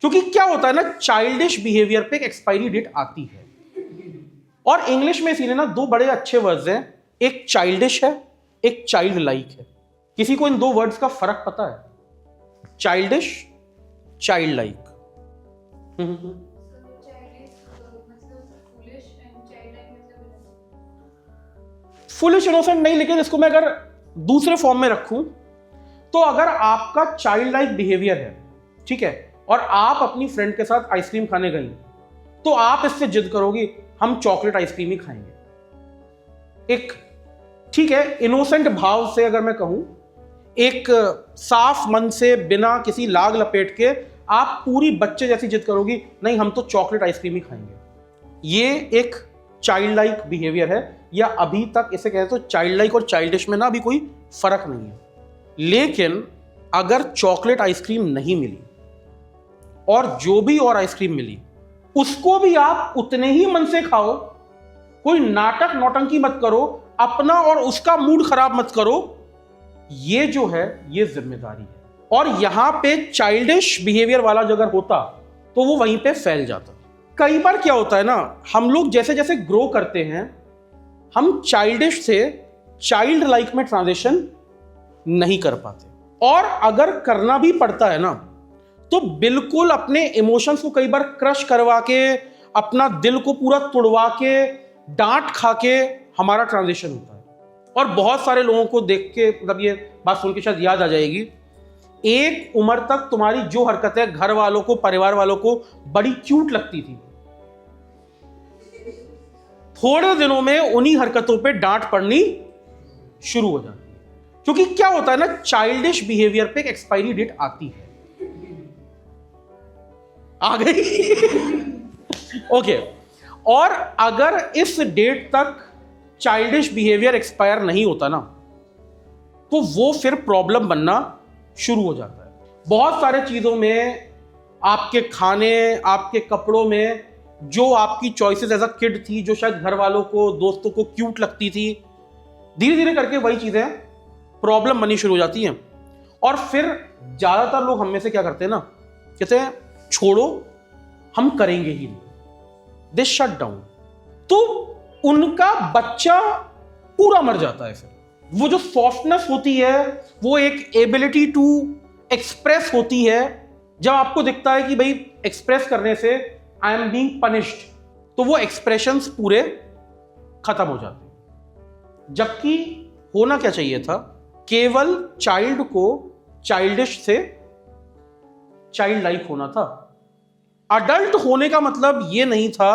क्योंकि क्या होता है ना, चाइल्डिश बिहेवियर पे एक एक्सपायरी डेट आती है। और इंग्लिश में इसीलिए ना दो बड़े अच्छे वर्ड्स हैं, एक चाइल्डिश है, एक चाइल्ड लाइक है। किसी को इन दो वर्ड्स का फर्क पता है? Childish, child like. Foolish innocent नहीं, लेकिन इसको मैं अगर दूसरे फॉर्म में रखूं तो अगर आपका चाइल्ड लाइक बिहेवियर है, ठीक है, और आप अपनी फ्रेंड के साथ आइसक्रीम खाने गई, तो आप इससे जिद करोगी हम चॉकलेट आइसक्रीम ही खाएंगे। एक ठीक है इनोसेंट भाव से अगर मैं कहूं, एक साफ मन से बिना किसी लाग लपेट के आप पूरी बच्चे जैसी जिद करोगी, नहीं हम तो चॉकलेट आइसक्रीम ही खाएंगे। ये एक चाइल्ड लाइक बिहेवियर है, या अभी तक इसे कहते तो चाइल्ड लाइक और चाइल्डिश में ना अभी कोई फर्क नहीं है। लेकिन अगर चॉकलेट आइसक्रीम नहीं मिली और जो भी और आइसक्रीम मिली उसको भी आप उतने ही मन से खाओ, कोई नाटक नौटंकी मत करो, अपना और उसका मूड खराब मत करो, ये जो है ये जिम्मेदारी है। और यहां पे चाइल्डिश बिहेवियर वाला अगर होता तो वो वहीं पे फैल जाता। कई बार क्या होता है ना, हम लोग जैसे जैसे ग्रो करते हैं हम चाइल्डिश से चाइल्ड लाइक में ट्रांजिशन नहीं कर पाते, और अगर करना भी पड़ता है ना तो बिल्कुल अपने इमोशंस को कई बार क्रश करवा के, अपना दिल को पूरा तुड़वा के, डांट खा के हमारा ट्रांजिशन होता है। और बहुत सारे लोगों को देख के, मतलब ये बात सुन के शायद याद आ जाएगी, एक उम्र तक तुम्हारी जो हरकतें घर वालों को, परिवार वालों को बड़ी क्यूट लगती थी, थोड़े दिनों में उन्हीं हरकतों पे डांट पड़नी शुरू हो जाती है। क्योंकि क्या होता है ना, चाइल्डिश बिहेवियर पे एक एक्सपायरी डेट आती है। आ गई? ओके। और अगर इस डेट तक चाइल्डिश बिहेवियर एक्सपायर नहीं होता ना, तो वो फिर प्रॉब्लम बनना शुरू हो जाता है। बहुत सारे चीजों में, आपके खाने, आपके कपड़ों में जो आपकी चॉइसेस एज अ किड थी, जो शायद घर वालों को, दोस्तों को क्यूट लगती थी, धीरे धीरे करके वही चीजें प्रॉब्लम बननी शुरू हो जाती हैं। और फिर ज्यादातर लोग हम में से क्या करते हैं ना, कहते हैं छोड़ो हम करेंगे ही नहीं, दे शट डाउन। तो उनका बच्चा पूरा मर जाता है। फिर वो जो सॉफ्टनेस होती है, वो एक एबिलिटी टू एक्सप्रेस होती है, जब आपको दिखता है कि भाई एक्सप्रेस करने से आई एम बीइंग पनिश्ड, तो वो एक्सप्रेशंस पूरे खत्म हो जाते हैं। जबकि होना क्या चाहिए था, केवल चाइल्ड को चाइल्डिश से चाइल्ड लाइक होना था। अडल्ट होने का मतलब ये नहीं था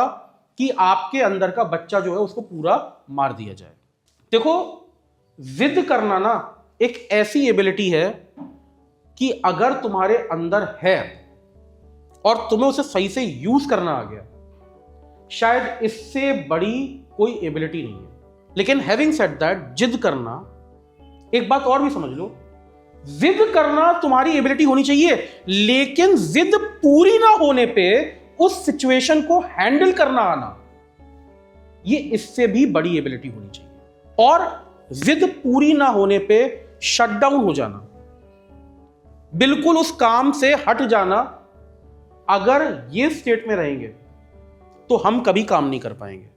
कि आपके अंदर का बच्चा जो है उसको पूरा मार दिया जाए। देखो, जिद करना ना एक ऐसी एबिलिटी है कि अगर तुम्हारे अंदर है और तुम्हें उसे सही से यूज करना आ गया, शायद इससे बड़ी कोई एबिलिटी नहीं है। लेकिन हैविंग सेड दैट, जिद करना, एक बात और भी समझ लो, जिद करना तुम्हारी एबिलिटी होनी चाहिए, लेकिन जिद पूरी ना होने पे उस सिचुएशन को हैंडल करना आना, ये इससे भी बड़ी एबिलिटी होनी चाहिए। और जिद पूरी ना होने पे शट डाउन हो जाना, बिल्कुल उस काम से हट जाना, अगर ये स्टेट में रहेंगे तो हम कभी काम नहीं कर पाएंगे।